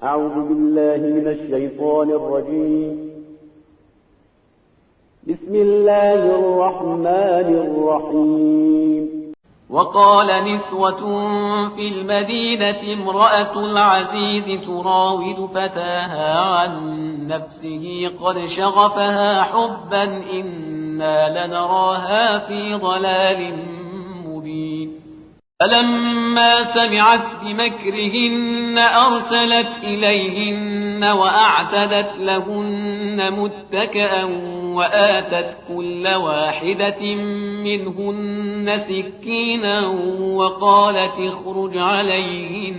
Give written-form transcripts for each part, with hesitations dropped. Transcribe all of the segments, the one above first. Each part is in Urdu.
أعوذ بالله من الشيطان الرجيم. بسم الله الرحمن الرحيم. وقال نسوة في المدينة امرأة العزيز تراود فتاها عن نفسه قد شغفها حبا إنا لنراها في ضلال مبين. فلما سمعت بمكرهن أرسلت إليهن وأعتدت لهن متكئا وآتت كل واحدة منهن سكينا وقالت اخرج عليهن.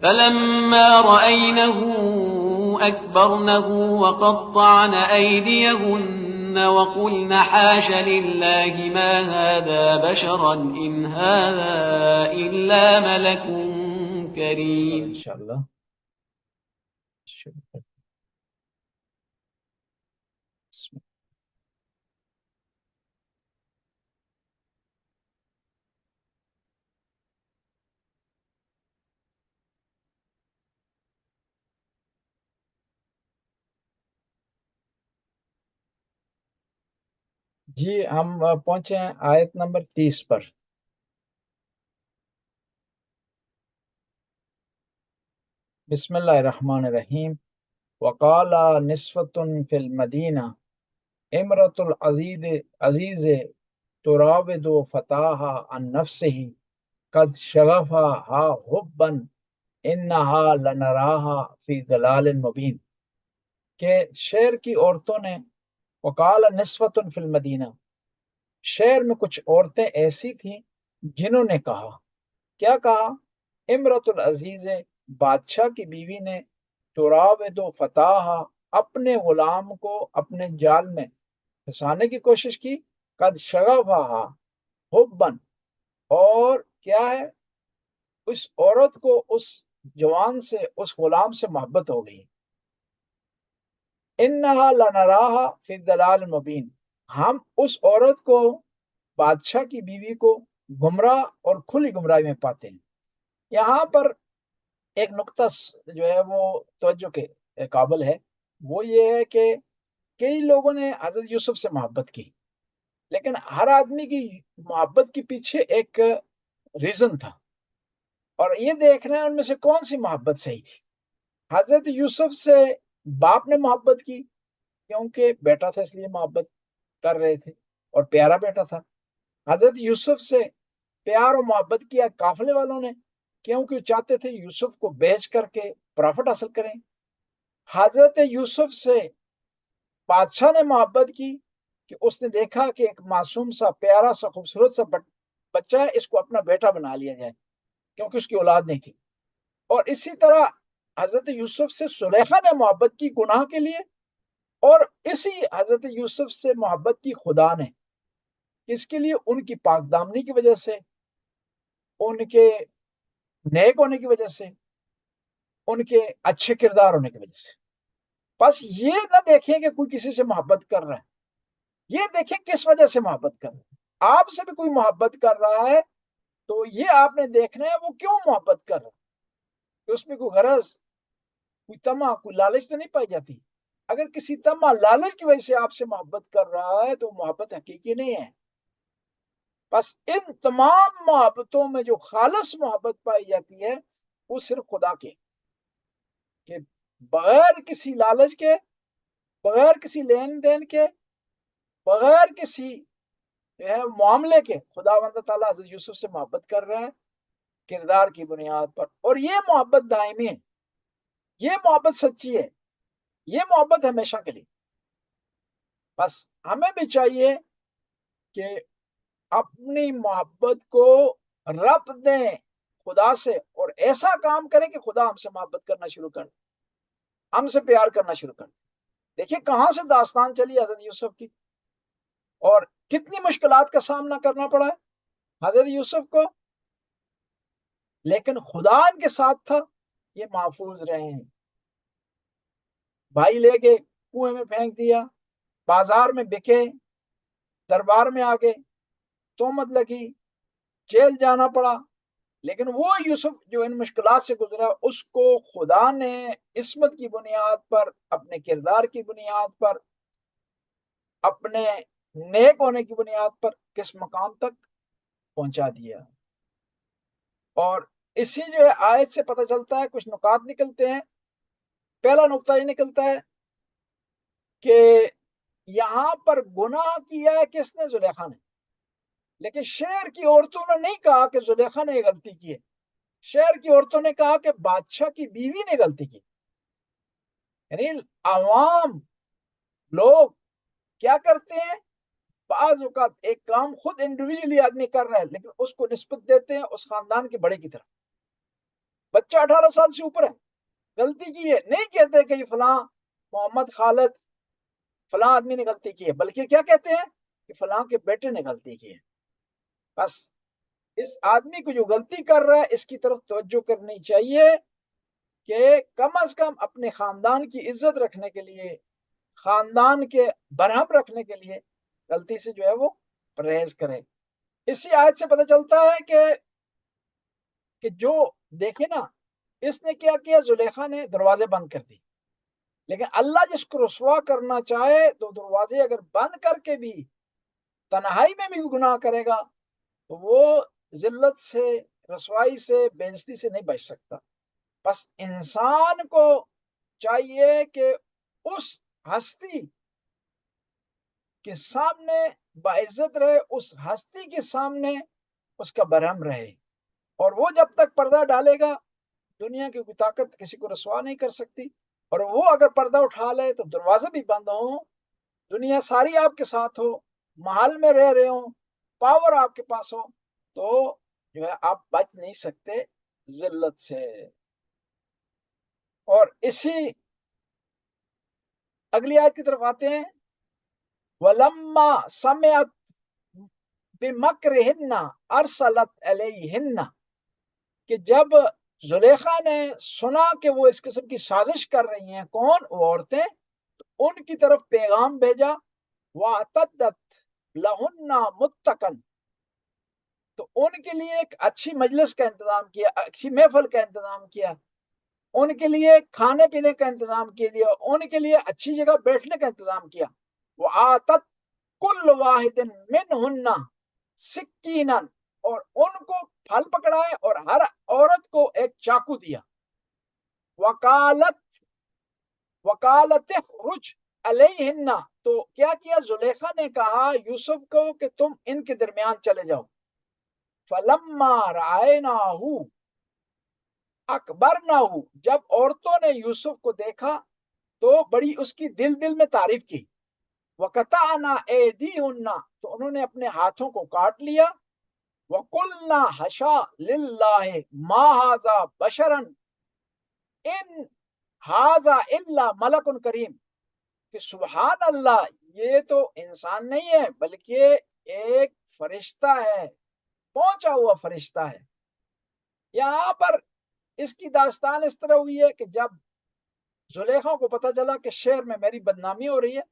فلما رأينه أكبرنه وقطعن أيديهن وقلن حاش لله ما هذا بشرا إن هذا إلا ملك كريم. انشاءاللہ جی ہم پہنچے ہیں آیت نمبر 30 پر. بسم اللہ الرحمن الرحیم. وقال نسوة فی المدینہ امرۃ العزیز تراود فتاها عن نفسه قد شغفها حبا انها لنراها فی ضلال مبین. کہ شہر کی عورتوں نے وقال نسوة فی المدینہ، شہر میں کچھ عورتیں ایسی تھیں جنہوں نے کہا، کیا کہا؟ امرۃ العزیز، بادشاہ کی بیوی نے، تراود فتاہا، اپنے غلام کو اپنے جال میں پھنسانے کی کوشش کی، قد شغفہا حبا، اور کیا ہے، اس عورت کو اس جوان سے، اس غلام سے محبت ہو گئی. انہا لنراہا فی الضلال مبین، ہم اس عورت کو، بادشاہ کی بیوی کو، گمراہ اور کھلی گمراہی میں پاتے ہیں. یہاں پر ایک نقطہ جو ہے وہ توجہ کے قابل ہے، وہ یہ ہے کہ کئی لوگوں نے حضرت یوسف سے محبت کی، لیکن ہر آدمی کی محبت کے پیچھے ایک ریزن تھا، اور یہ دیکھنا ہے ان میں سے کون سی محبت صحیح تھی. حضرت یوسف سے باپ نے محبت کی کیونکہ بیٹا تھا اس لیے محبت کر رہے تھے اور پیارا بیٹا تھا. حضرت یوسف سے پیار و محبت کیا قافلے والوں نے کیونکہ چاہتے تھے یوسف کو بیچ کر کے پرافٹ حاصل کریں. حضرت یوسف سے بادشاہ نے محبت کی کہ اس نے دیکھا کہ ایک معصوم سا، پیارا سا، خوبصورت سا بچہ ہے، اس کو اپنا بیٹا بنا لیا جائے کیونکہ اس کی اولاد نہیں تھی. اور اسی طرح حضرت یوسف سے زلیخا نے محبت کی گناہ کے لیے، اور اسی حضرت یوسف سے محبت کی خدا نے، اس کے لیے ان کی پاک دامنی کی وجہ سے، ان کے نیک ہونے کی وجہ سے، ان کے اچھے کردار ہونے کی وجہ سے. بس یہ نہ دیکھیں کہ کوئی کسی سے محبت کر رہا ہے، یہ دیکھیں کس وجہ سے محبت کر رہا ہے. آپ سے بھی کوئی محبت کر رہا ہے تو یہ آپ نے دیکھنا ہے وہ کیوں محبت کر رہا ہے، کہ اس میں کوئی غرض، کوئی طمع، کوئی لالچ تو نہیں پائی جاتی. اگر کسی طمع، لالچ کی وجہ سے آپ سے محبت کر رہا ہے تو محبت حقیقی نہیں ہے. بس ان تمام محبتوں میں جو خالص محبت پائی جاتی ہے وہ صرف خدا کے، کہ بغیر کسی لالچ کے، بغیر کسی لین دین کے، بغیر کسی معاملے کے، خدا بندہ تعالیٰ حضرت یوسف سے محبت کر رہا ہے کردار کی بنیاد پر. اور یہ محبت دائمی ہے، یہ محبت سچی ہے، یہ محبت ہمیشہ کے لیے. بس ہمیں بھی چاہیے کہ اپنی محبت کو ربط دیں خدا سے، اور ایسا کام کریں کہ خدا ہم سے محبت کرنا شروع کر، ہم سے پیار کرنا شروع کر. دیکھیے کہاں سے داستان چلی حضرت یوسف کی، اور کتنی مشکلات کا سامنا کرنا پڑا ہے حضرت یوسف کو، لیکن خدا ان کے ساتھ تھا، یہ محفوظ رہے ہیں. بھائی لے گئے، کنویں میں پھینک دیا، بازار میں بکے، دربار میں آ گئے، تہمت لگی، جیل جانا پڑا، لیکن وہ یوسف جو ان مشکلات سے گزرا، اس کو خدا نے عصمت کی بنیاد پر، اپنے کردار کی بنیاد پر، اپنے نیک ہونے کی بنیاد پر کس مقام تک پہنچا دیا۔ اور اسی جو ہے آیت سے پتہ چلتا ہے، کچھ نکات نکلتے ہیں۔ پہلا نقطہ یہ نکلتا ہے کہ یہاں پر گناہ کیا ہے کس نے؟ زلیخا نے۔ لیکن شہر کی عورتوں نے نہیں کہا کہ زلیخا نے یہ غلطی کی ہے، شہر کی عورتوں نے کہا کہ بادشاہ کی بیوی نے غلطی کی۔ یعنی عوام لوگ کیا کرتے ہیں، بعض اوقات ایک کام خود انڈیویجولی آدمی کر رہا ہے لیکن اس کو نسبت دیتے ہیں اس خاندان کے بڑے کی طرف۔ بچہ 18 سال سے اوپر ہے، غلطی کی ہے، نہیں کہتے کہ یہ فلاں محمد خالد فلاں آدمی نے غلطی کی ہے، بلکہ کیا کہتے ہیں کہ فلاں کے بیٹے نے غلطی کی ہے۔ بس اس آدمی کو جو غلطی کر رہا ہے اس کی طرف توجہ کرنی چاہیے کہ کم از کم اپنے خاندان کی عزت رکھنے کے لیے، خاندان کے برہم رکھنے کے لیے غلطی سے جو ہے وہ پرہیز کرے۔ اسی آیت سے پتہ چلتا ہے کہ جو دیکھیں نا، اس نے کیا کیا، زلیخا نے دروازے بند کر دی، لیکن اللہ جس کو رسوا کرنا چاہے تو دروازے اگر بند کر کے بھی تنہائی میں بھی گناہ کرے گا تو وہ ذلت سے، رسوائی سے، بے عزتی سے نہیں بچ سکتا۔ بس انسان کو چاہیے کہ اس ہستی کے سامنے باعزت رہے، اس ہستی کے سامنے اس کا برہم رہے، اور وہ جب تک پردہ ڈالے گا دنیا کی کوئی طاقت کسی کو رسوا نہیں کر سکتی، اور وہ اگر پردہ اٹھا لے تو دروازے بھی بند ہوں، دنیا ساری آپ کے ساتھ ہو، محل میں رہ رہے ہوں، پاور آپ کے پاس ہو، تو جو ہے آپ بچ نہیں سکتے ذلت سے۔ اور اسی اگلی آیت کی طرف آتے ہیں، وَلَمَّا سَمِعَتْ بِمَكْرِهِنَّ أَرْسَلَتْ عَلَيْهِنَّ، کہ جب زلیخا نے سنا کہ وہ اس قسم کی سازش کر رہی ہیں، کون؟ وہ عورتیں، تو ان کی طرف پیغام بھیجا، وَأَعْتَدَّتْ لَهُنَّ مُتَّكًا، تو ان کے لیے ایک اچھی مجلس کا انتظام کیا، اچھی محفل کا انتظام کیا، ان کے لیے کھانے پینے کا انتظام کیا، ان کے لیے اچھی جگہ بیٹھنے کا انتظام کیا۔ وَآتَتْ كُلُّ وَاحِدٍ مِّنْهُنَّ سِكِّينًا، اور ان کو پھل پکڑائے اور ہر عورت کو ایک چاقو دیا۔ وَقَالَتِ اخْرُجْ عَلَيْهِنَّ، تو کیا کیا، زلیخا نے کہا یوسف کو کہ تم ان کے درمیان چلے جاؤ۔ فَلَمَّا رَأَيْنَاهُ أَكْبَرْنَاهُ، جب عورتوں نے یوسف کو دیکھا تو بڑی اس کی دل میں تعریف کی۔ وَقَطَعْنَا أَيْدِيهُنَّ، تو انہوں نے اپنے ہاتھوں کو کاٹ لیا۔ وَقُلْنَا حَشَا لِلَّهِ مَا هَذَا بَشَرًا إِنْ هَذَا إِلَّا مَلَكٌ كَرِيمٌ، کہ سبحان اللہ، یہ تو انسان نہیں ہے بلکہ ایک فرشتہ ہے، پہنچا ہوا فرشتہ ہے۔ یہاں پر اس کی داستان اس طرح ہوئی ہے کہ جب زلیخا کو پتہ چلا کہ شہر میں میری بدنامی ہو رہی ہے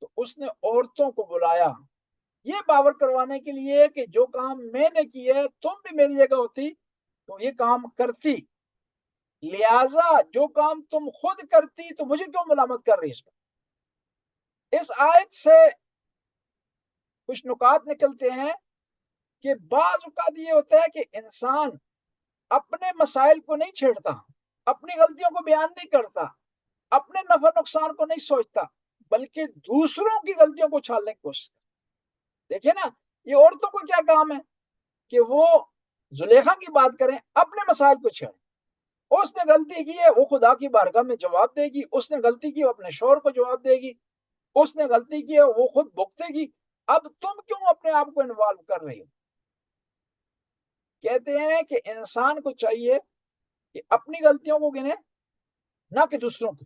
تو اس نے عورتوں کو بلایا، یہ باور کروانے کے لیے کہ جو کام میں نے کیا ہے تم بھی میری جگہ ہوتی تو یہ کام کرتی، لہذا جو کام تم خود کرتی تو مجھے کیوں ملامت کر رہی اس پر۔ اس آیت سے کچھ نکات نکلتے ہیں کہ بعض اوقات یہ ہوتا ہے کہ انسان اپنے مسائل کو نہیں چھیڑتا، اپنی غلطیوں کو بیان نہیں کرتا، اپنے نفع نقصان کو نہیں سوچتا، بلکہ دوسروں کی غلطیوں کو چھالنے کی کوشش کرتا۔ دیکھیں نا، یہ عورتوں کو کیا کام ہے کہ وہ زلیخا کی بات کریں، اپنے مسائل کو چھیڑیں۔ اس نے غلطی کی ہے وہ خدا کی بارگاہ میں جواب دے گی، اس نے غلطی کی وہ اپنے شوہر کو جواب دے گی، اس نے غلطی کی ہے وہ خود بھگتے گی، اب تم کیوں اپنے آپ کو انوالو کر رہی ہو؟ کہتے ہیں کہ انسان کو چاہیے کہ اپنی غلطیوں کو گنے، نہ کہ دوسروں کو۔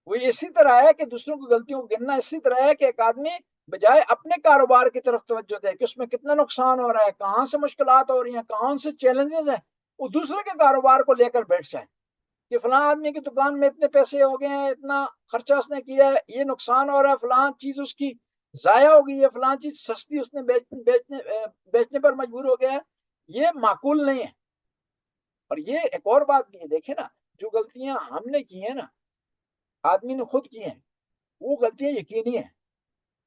وہ اسی طرح ہے کہ دوسروں کی غلطیوں کو گننا اسی طرح ہے کہ ایک آدمی بجائے اپنے کاروبار کی طرف توجہ دے کہ اس میں کتنا نقصان ہو رہا ہے، کہاں سے مشکلات ہو رہی ہیں، کہاں سے چیلنجز ہیں، وہ دوسرے کے کاروبار کو لے کر بیٹھ جائے کہ فلاں آدمی کی دکان میں اتنے پیسے ہو گئے ہیں، اتنا خرچہ اس نے کیا ہے، یہ نقصان ہو رہا ہے، فلاں چیز اس کی ضائع ہو گئی ہے، فلاں چیز سستی اس نے بیچنے پر مجبور ہو گیا ہے۔ یہ معقول نہیں ہے۔ اور یہ ایک اور بات بھی ہے، دیکھیں نا، جو غلطیاں ہم نے کی ہیں نا، آدمی نے خود کی ہیں، وہ غلطیاں یقینی ہیں،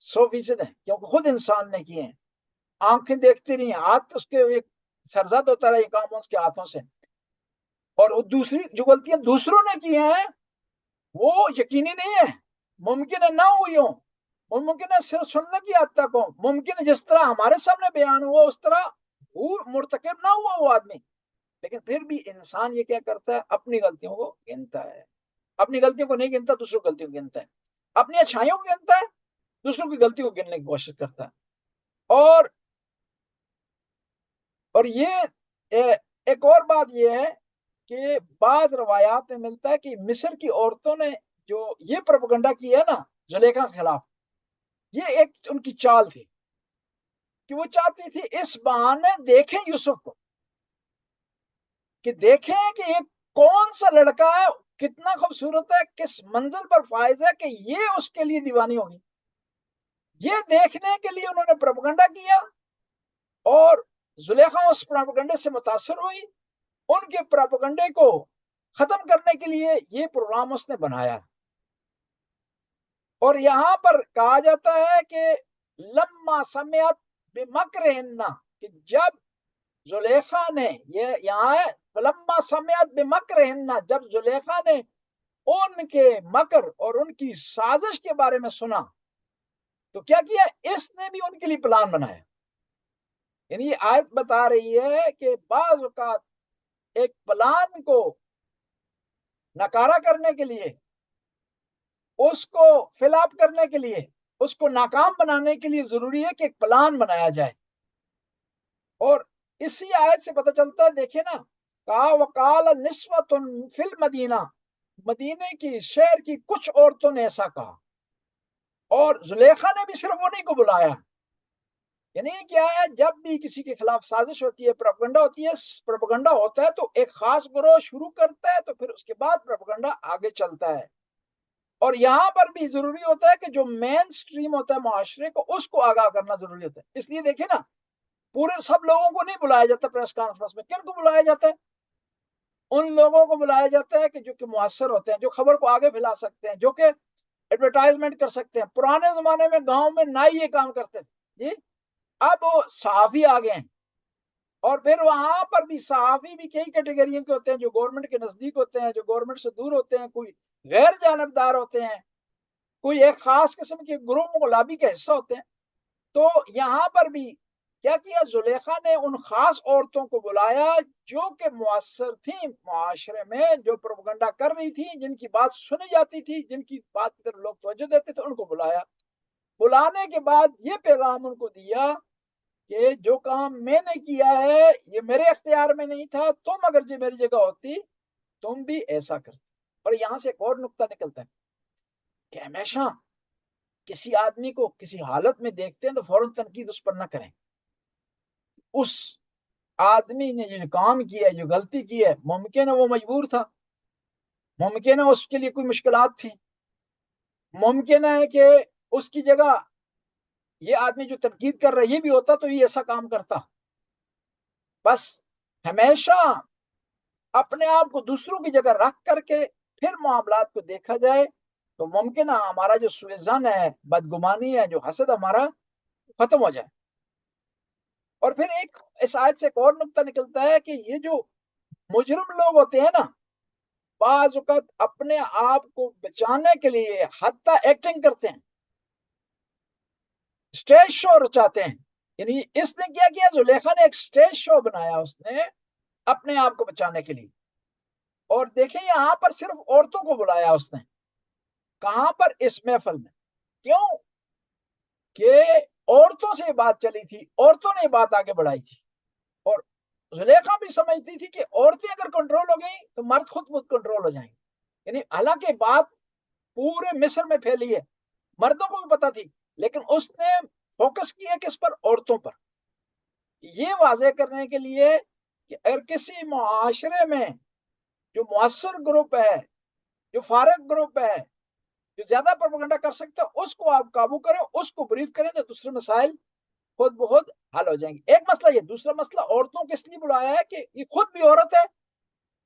100% ہیں، کیونکہ خود انسان نے کی ہیں، آنکھیں دیکھتی رہی ہیں، ہاتھ اس کے ایک سرزد ہوتا رہا یہ کام اس کے ہاتھوں سے۔ اور دوسری جو غلطیاں دوسروں نے کی ہیں وہ یقینی نہیں ہے، ممکن ہے نہ ہوئی ہوں، ممکن ہے صرف سننے کی حد تک ہو، ممکن ہے جس طرح ہمارے سامنے بیان ہوا اس طرح مرتکب نہ ہوا وہ آدمی، لیکن پھر بھی انسان یہ کیا کرتا ہے، اپنی غلطیوں کو گنتا ہے، اپنی غلطیوں کو نہیں گنتا، دوسروں کی غلطیوں کو گنتا ہے، اپنی اچھائیوں کو گنتا ہے، دوسروں کی غلطیوں کو گننے کی کوشش کرتا ہے۔ اور یہ ایک اور بات یہ ہے کہ بعض روایات میں ملتا ہے کہ مصر کی عورتوں نے جو یہ پروپیگنڈا کیا ہے نا زلیخا کے خلاف، یہ ایک ان کی چال تھی کہ وہ چاہتی تھی اس بہانے دیکھیں یوسف کو، کہ دیکھیں کہ یہ کون سا لڑکا ہے، کتنا خوبصورت ہے، کس منزل پر فائز ہے کہ یہ اس کے لیے دیوانی ہوگی۔ یہ دیکھنے کے لیے انہوں نے پروپیگنڈا کیا، اور زلیخا اس پروپیگنڈے سے متاثر ہوئی، ان کے پروپیگنڈے کو ختم کرنے کے لیے یہ پروگرام اس نے بنایا۔ اور یہاں پر کہا جاتا ہے کہ لما سمعت بمکرہن، کہ جب زلیخا نے، یہ یہاں ہے لما سمعت بمکرہن، جب زلیخا نے ان کے مکر اور ان کی سازش کے بارے میں سنا تو کیا کیا، اس نے بھی ان کے لیے پلان بنایا۔ یعنی یہ آیت بتا رہی ہے کہ بعض اوقات ایک پلان کو نکارا کرنے کے لیے، اس کو فل اپ کرنے کے لیے، اس کو ناکام بنانے کے لیے ضروری ہے کہ ایک پلان بنایا جائے۔ اور اسی آیت سے پتہ چلتا ہے، دیکھیں نا، کہا وقال نسوۃ فی المدینہ، مدینے کی شہر کی کچھ عورتوں نے ایسا کہا، اور زلیخا نے بھی صرف انہیں کو بلایا۔ یعنی کیا ہے، جب بھی کسی کے خلاف سازش ہوتی ہے، پروپیگنڈا ہوتی ہے، پروپیگنڈا ہوتا ہے تو ایک خاص گروہ شروع کرتا ہے، تو پھر اس کے بعد پروپیگنڈا آگے چلتا ہے۔ اور یہاں پر بھی ضروری ہوتا ہے کہ جو مین سٹریم ہوتا ہے معاشرے کو، اس کو آگاہ کرنا ضروری ہوتا ہے۔ اس لیے دیکھیں نا، پورے سب لوگوں کو نہیں بلایا جاتا پریس کانفرنس میں، کن کو بلایا جاتا ہے؟ ان لوگوں کو بلایا جاتا ہے کہ جو کہ مؤثر ہوتے ہیں، جو خبر کو آگے پھیلا سکتے ہیں، جو کہ ایڈورٹائزمنٹ کر سکتے ہیں۔ پرانے زمانے میں گاؤں میں نائی یہ کام کرتے تھے جی، اب وہ صحافی آ گئے ہیں، اور پھر وہاں پر بھی صحافی بھی کئی کیٹیگریوں کے ہوتے ہیں، جو گورنمنٹ کے نزدیک ہوتے ہیں، جو گورنمنٹ سے دور ہوتے ہیں، کوئی غیر جانبدار ہوتے ہیں، کوئی ایک خاص قسم کے گروہ غلابی کا حصہ ہوتے ہیں۔ تو یہاں پر بھی کیا کیا، زلیخا نے ان خاص عورتوں کو بلایا جو کہ مؤثر تھیں معاشرے میں، جو پروپیگنڈا کر رہی تھی، جن کی بات سنی جاتی تھی، جن کی بات کی طرف لوگ توجہ دیتے تھے، ان کو بلایا۔ بلانے کے بعد یہ پیغام ان کو دیا کہ جو کام میں نے کیا ہے یہ میرے اختیار میں نہیں تھا، تم اگر جو میری جگہ ہوتی تم بھی ایسا کرتے۔ اور یہاں سے ایک اور نقطہ نکلتا ہے کہ ہمیشہ کسی آدمی کو کسی حالت میں دیکھتے ہیں تو فوراً تنقید اس پر نہ کریں۔ اس آدمی نے جو کام کیا ہے، جو غلطی کی ہے، ممکن ہے وہ مجبور تھا، ممکن ہے اس کے لیے کوئی مشکلات تھی، ممکن ہے کہ اس کی جگہ یہ آدمی جو تنقید کر رہا ہے یہ بھی ہوتا تو یہ ایسا کام کرتا۔ بس ہمیشہ اپنے آپ کو دوسروں کی جگہ رکھ کر کے پھر معاملات کو دیکھا جائے تو ممکن ہے ہمارا جو سوء ظن ہے، بدگمانی ہے، جو حسد ہمارا ختم ہو جائے۔ اور پھر ایک اس آیت سے ایک اور نقطہ نکلتا ہے کہ یہ جو مجرم لوگ ہوتے ہیں نا، بعض اوقات اپنے آپ کو بچانے کے لیے حتی ایکٹنگ کرتے ہیں، اسٹیج شو رچاتے ہیں۔ یعنی اس نے کیا کیا، زلیخا نے ایک اسٹیج شو بنایا اس نے اپنے آپ کو بچانے کے لیے۔ اور دیکھیں یہاں پر صرف عورتوں کو بلایا اس نے، کہاں پر، اس محفل میں، کیوں کہ عورتوں سے بات چلی تھی، عورتوں نے بات آگے بڑھائی تھی، اور زلیخا بھی سمجھتی تھی کہ عورتیں اگر کنٹرول ہو گئی تو مرد خود مود کنٹرول ہو جائیں گے۔ یعنی حالانکہ بات پورے مصر میں پھیلی ہے، مردوں کو بھی پتا تھی، لیکن اس نے فوکس کیا کس پر، عورتوں پر، یہ واضح کرنے کے لیے کہ اگر کسی معاشرے میں جو مؤثر گروپ ہے، جو فارغ گروپ ہے، جو زیادہ پروپیگنڈا کر سکتا ہے، اس کو آپ قابو کریں، اس کو بریف کریں تو دوسرے مسائل خود بخود حل ہو جائیں گے. ایک مسئلہ یہ. دوسرا مسئلہ عورتوں کو اس لیے بلایا ہے کہ یہ خود بھی عورت ہے,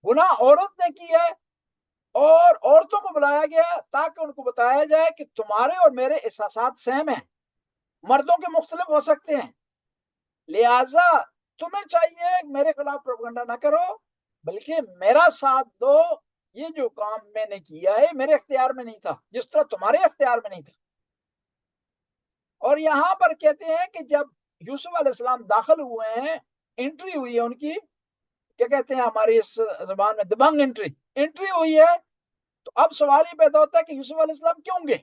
گناہ عورت نے کی ہے, اور عورتوں کو بلایا گیا تاکہ ان کو بتایا جائے کہ تمہارے اور میرے احساسات سیم ہیں, مردوں کے مختلف ہو سکتے ہیں, لہذا تمہیں چاہیے میرے خلاف پروپیگنڈا نہ کرو بلکہ میرا ساتھ دو. یہ جو کام میں نے کیا ہے میرے اختیار میں نہیں تھا, جس طرح تمہارے اختیار میں نہیں تھا. اور یہاں پر کہتے ہیں کہ جب یوسف علیہ السلام داخل ہوئے ہیں, انٹری ہوئی ہے ان کی, کیا کہتے ہیں ہماری اس زبان میں, دبنگ انٹری ہوئی ہے, تو اب سوال یہ پیدا ہوتا ہے کہ یوسف علیہ السلام کیوں گئے؟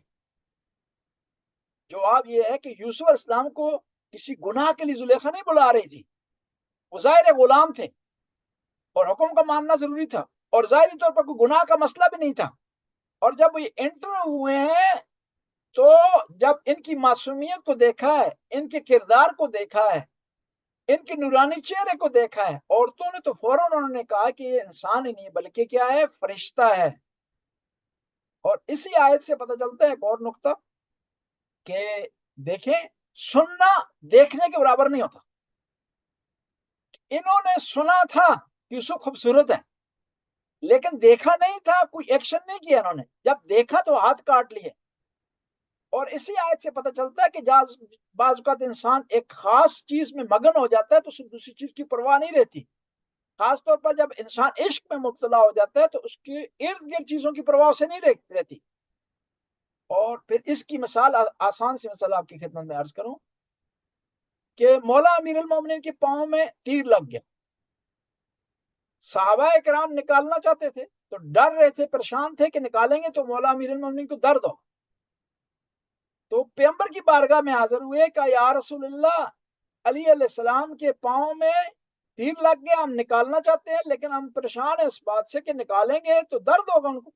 جواب یہ ہے کہ یوسف علیہ السلام کو کسی گناہ کے لیے زلیخا نہیں بلا رہی تھی, وہ ظاہر غلام تھے اور حکم کا ماننا ضروری تھا, اور ظاہری طور پر کوئی گناہ کا مسئلہ بھی نہیں تھا. اور جب یہ انٹر ہوئے ہیں تو جب ان کی معصومیت کو دیکھا ہے, ان کے کردار کو دیکھا ہے, ان کے نورانی چہرے کو دیکھا ہے, عورتوں نے تو فوراً انہوں نے کہا کہ یہ انسان ہی نہیں بلکہ کیا ہے, فرشتہ ہے. اور اسی آیت سے پتہ چلتا ہے ایک اور نقطہ کہ دیکھیں سننا دیکھنے کے برابر نہیں ہوتا. انہوں نے سنا تھا کہ یوسف خوبصورت ہے لیکن دیکھا نہیں تھا, کوئی ایکشن نہیں کیا انہوں نے. جب دیکھا تو ہاتھ کاٹ لیے. اور اسی آیت سے پتہ چلتا ہے کہ بعض اوقات انسان ایک خاص چیز میں مگن ہو جاتا ہے تو اسے دوسری چیز کی پرواہ نہیں رہتی. خاص طور پر جب انسان عشق میں مبتلا ہو جاتا ہے تو اس کی ارد گرد چیزوں کی پرواہ سے نہیں رہتی. اور پھر اس کی مثال, آسان سی مثال آپ کی خدمت میں عرض کروں کہ مولا امیر المومنین کے پاؤں میں تیر لگ گیا. صحابہ کرام نکالنا چاہتے تھے تو ڈر رہے تھے, پریشان تھے کہ نکالیں گے تو مولا امیر المومنین کو درد ہو. تو پیغمبر کی بارگاہ میں حاضر ہوئے, کہ یا رسول اللہ, علی علیہ السلام کے پاؤں میں تیر لگ گیا, ہم نکالنا چاہتے ہیں لیکن ہم پریشان ہیں اس بات سے کہ نکالیں گے تو درد ہوگا ان کو.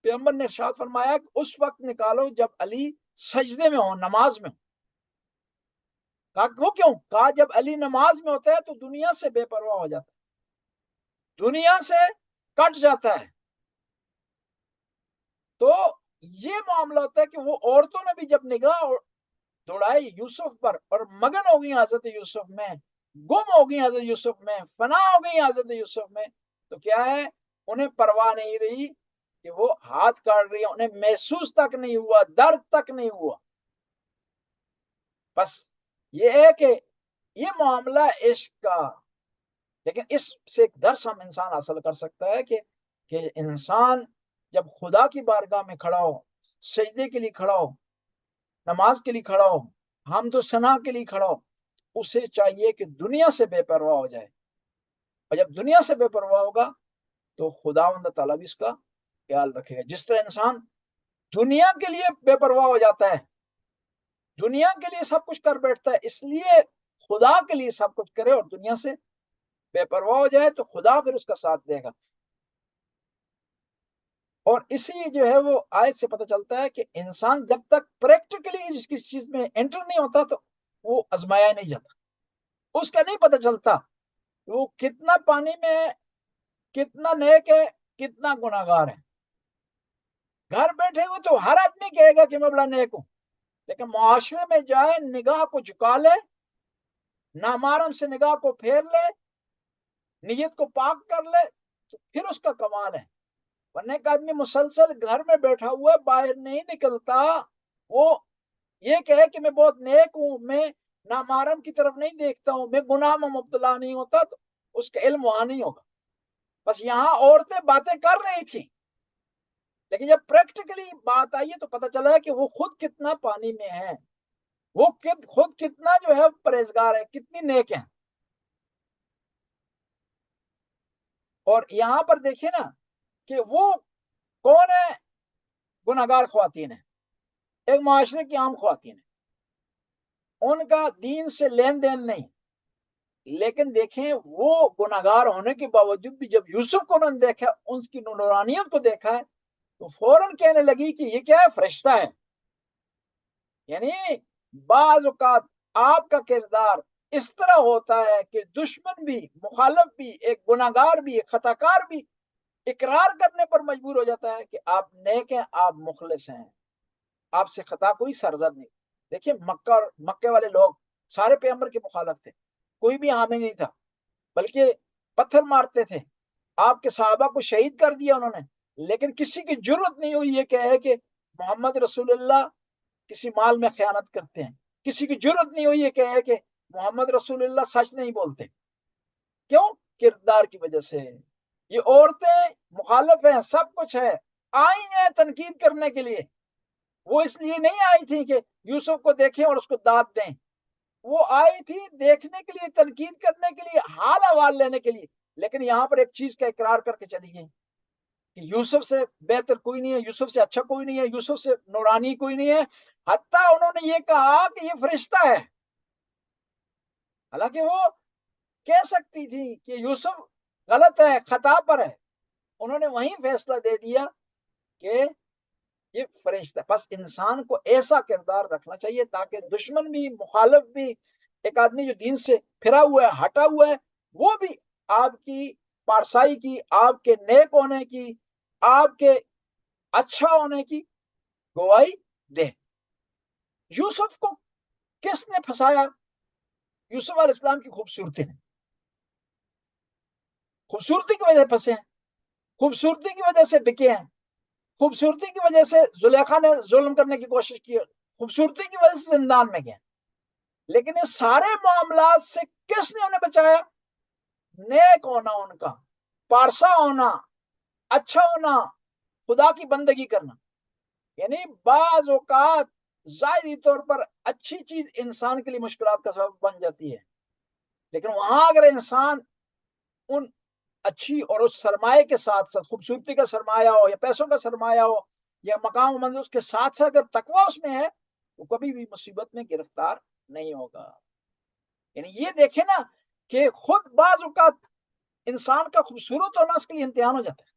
پیغمبر نے ارشاد فرمایا کہ اس وقت نکالو جب علی سجدے میں ہو, نماز میں ہو. کہا وہ کیوں؟ کہا جب علی نماز میں ہوتا ہے تو دنیا سے بے پرواہ ہو جاتا ہے, دنیا سے کٹ جاتا ہے. تو یہ معاملہ ہوتا ہے کہ وہ عورتوں نے بھی جب نگاہ دوڑائی یوسف پر اور مگن ہو گئی حضرت یوسف میں, گم ہو گئی حضرت یوسف میں, فنا ہو گئی حضرت یوسف میں, تو کیا ہے, انہیں پرواہ نہیں رہی کہ وہ ہاتھ کاٹ رہی ہے, انہیں محسوس تک نہیں ہوا, درد تک نہیں ہوا. بس یہ ہے کہ یہ معاملہ عشق کا. لیکن اس سے ایک درس ہم انسان حاصل کر سکتا ہے کہ انسان جب خدا کی بارگاہ میں کھڑا ہو, سجدے کے لیے کھڑا ہو, نماز کے لیے کھڑا ہو, حمد و ثنا کے لیے کھڑا ہو, اسے چاہیے کہ دنیا سے بے پرواہ ہو جائے. اور جب دنیا سے بے پرواہ ہوگا تو خداوند تعالیٰ بھی اس کا خیال رکھے گا. جس طرح انسان دنیا کے لیے بے پرواہ ہو جاتا ہے, دنیا کے لیے سب کچھ کر بیٹھتا ہے, اس لیے خدا کے لیے سب کچھ کرے اور دنیا سے بے پرواہ ہو جائے تو خدا پھر اس کا ساتھ دے گا. اور اسی جو ہے وہ آیت سے پتہ چلتا ہے کہ انسان جب تک پریکٹیکلی جس کسی چیز میں انٹر نہیں ہوتا تو وہ آزمایا نہیں جاتا, اس کا نہیں پتہ چلتا وہ کتنا پانی میں ہے, کتنا نیک ہے, کتنا گناہگار ہے. گھر بیٹھے ہوئے تو ہر آدمی کہے گا کہ میں بڑا نیک ہوں, لیکن معاشرے میں جائے, نگاہ کو جھکا لے, نامحرم سے نگاہ کو پھیر لے, نیت کو پاک کر لے, تو پھر اس کا کمال ہے. ورنہ ایک آدمی مسلسل گھر میں بیٹھا ہوا ہے, باہر نہیں نکلتا, وہ یہ کہے کہ میں بہت نیک ہوں, میں نامحرم کی طرف نہیں دیکھتا ہوں, میں گناہ میں مبتلا نہیں ہوتا, تو اس کا علم وہاں نہیں ہوگا. بس یہاں عورتیں باتیں کر رہی تھی, لیکن جب پریکٹیکلی بات آئی ہے تو پتہ چلا ہے کہ وہ خود کتنا پانی میں ہے, وہ خود کتنا جو ہے پرہیزگار ہے, کتنی نیک ہے. اور یہاں پر دیکھیں نا کہ وہ کون ہے, گناہگار خواتین ہیں, ایک معاشرے کی عام خواتین ہیں, ان کا دین سے لین دین نہیں, لیکن دیکھیں وہ گناہگار ہونے کے باوجود بھی جب یوسف کو انہوں نے دیکھا, ان کی نورانیت کو دیکھا ہے, تو فوراً کہنے لگی کہ یہ کیا ہے, فرشتہ ہے. یعنی بعض اوقات آپ کا کردار اس طرح ہوتا ہے کہ دشمن بھی, مخالف بھی, ایک گناہگار بھی, ایک خطاکار بھی اقرار کرنے پر مجبور ہو جاتا ہے کہ آپ نیک ہیں, آپ مخلص ہیں, آپ سے خطا کوئی سرزد نہیں. دیکھیے مکے والے لوگ سارے پیغمبر کے مخالف تھے، کوئی بھی حامی نہیں تھا، بلکہ پتھر مارتے تھے، آپ کے صحابہ کو شہید کر دیا انہوں نے، لیکن کسی کی جرت نہیں ہوئی یہ کہے کہ محمد رسول اللہ کسی مال میں خیانت کرتے ہیں، کسی کی جرت نہیں ہوئی یہ کہے کہ محمد رسول اللہ سچ نہیں بولتے. کیوں؟ کردار کی وجہ سے. یہ عورتیں مخالف ہیں، سب کچھ ہے، آئی ہیں تنقید کرنے کے لیے. وہ اس لیے نہیں آئی تھی کہ یوسف کو دیکھیں اور اس کو داد دیں، وہ آئی تھی دیکھنے کے لیے، تنقید کرنے کے لیے، حال احوال لینے کے لیے. لیکن یہاں پر ایک چیز کا اقرار کر کے چلی گئی کہ یوسف سے بہتر کوئی نہیں ہے، یوسف سے اچھا کوئی نہیں ہے، یوسف سے نورانی کوئی نہیں ہے. حتیٰ انہوں نے یہ کہا کہ یہ فرشتہ ہے، حالانکہ وہ کہہ سکتی تھی کہ یوسف غلط ہے، خطا پر ہے. انہوں نے وہیں فیصلہ دے دیا کہ یہ فرشتہ. بس انسان کو ایسا کردار رکھنا چاہیے تاکہ دشمن بھی، مخالف بھی، ایک آدمی جو دین سے پھرا ہوا ہے، ہٹا ہوا ہے، وہ بھی آپ کی پارسائی کی، آپ کے نیک ہونے کی، آپ کے اچھا ہونے کی گواہی دے. یوسف کو کس نے پھنسایا؟ یوسف علیہ السلام کی خوبصورتی ہے، خوبصورتی کی وجہ سے پھنسے ہیں، خوبصورتی کی وجہ سے بکے ہیں، خوبصورتی کی وجہ سے زلیخا نے ظلم کرنے کی کوشش کی، خوبصورتی کی وجہ سے زندان میں گئے. لیکن یہ سارے معاملات سے کس نے انہیں بچایا؟ نیک ہونا، ان کا پارسا ہونا، اچھا ہونا، خدا کی بندگی کرنا. یعنی بعض اوقات ظاہری طور پر اچھی چیز انسان کے لیے مشکلات کا سبب بن جاتی ہے، لیکن وہاں اگر انسان ان اچھی اور اس سرمایہ کے ساتھ ساتھ، خوبصورتی کا سرمایہ ہو یا پیسوں کا سرمایہ ہو یا مقام و منزل، اس کے ساتھ ساتھ اگر تقویٰ اس میں ہے تو کبھی بھی مصیبت میں گرفتار نہیں ہوگا. یعنی یہ دیکھیں نا کہ خود بعض اوقات انسان کا خوبصورت ہونا اس کے لیے امتحان ہو جاتا ہے،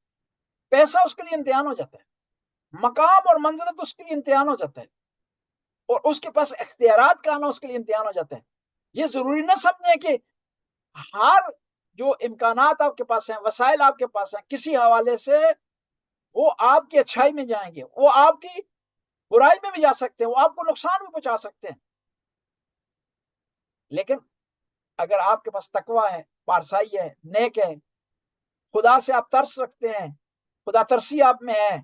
پیسہ اس کے لیے امتحان ہو جاتا ہے، مقام اور منزلت اس کے لیے امتحان ہو جاتا ہے، اور اس کے پاس اختیارات کا آنا اس کے لیے امتحان ہو جاتا ہے. یہ ضروری نہ سمجھیں کہ ہر جو امکانات آپ کے پاس ہیں، وسائل آپ کے پاس ہیں، کسی حوالے سے وہ آپ کی اچھائی میں جائیں گے، وہ آپ کی برائی میں بھی جا سکتے ہیں، وہ آپ کو نقصان بھی پہنچا سکتے ہیں. لیکن اگر آپ کے پاس تقویٰ ہے، پارسائی ہے، نیک ہے، خدا سے آپ ترس رکھتے ہیں، خدا ترسی آپ میں ہے،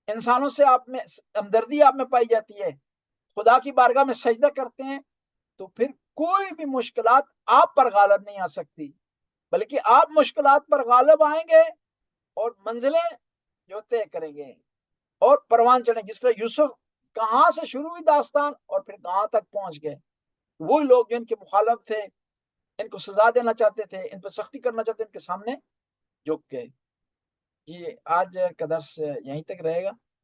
انسانوں سے آپ میں ہمدردی آپ میں پائی جاتی ہے، خدا کی بارگاہ میں سجدہ کرتے ہیں، تو پھر کوئی بھی مشکلات آپ پر غالب نہیں آ سکتی، بلکہ آپ مشکلات پر غالب آئیں گے اور منزلیں جو طے کریں گے اور پروان چڑھیں. جس طرح یوسف کہاں سے شروع ہوئی داستان اور پھر کہاں تک پہنچ گئے. وہی لوگ جو ان کے مخالف تھے، ان کو سزا دینا چاہتے تھے، ان پر سختی کرنا چاہتے تھے، ان کے سامنے جھک گئے. جی آج کا درس یہیں تک رہے گا.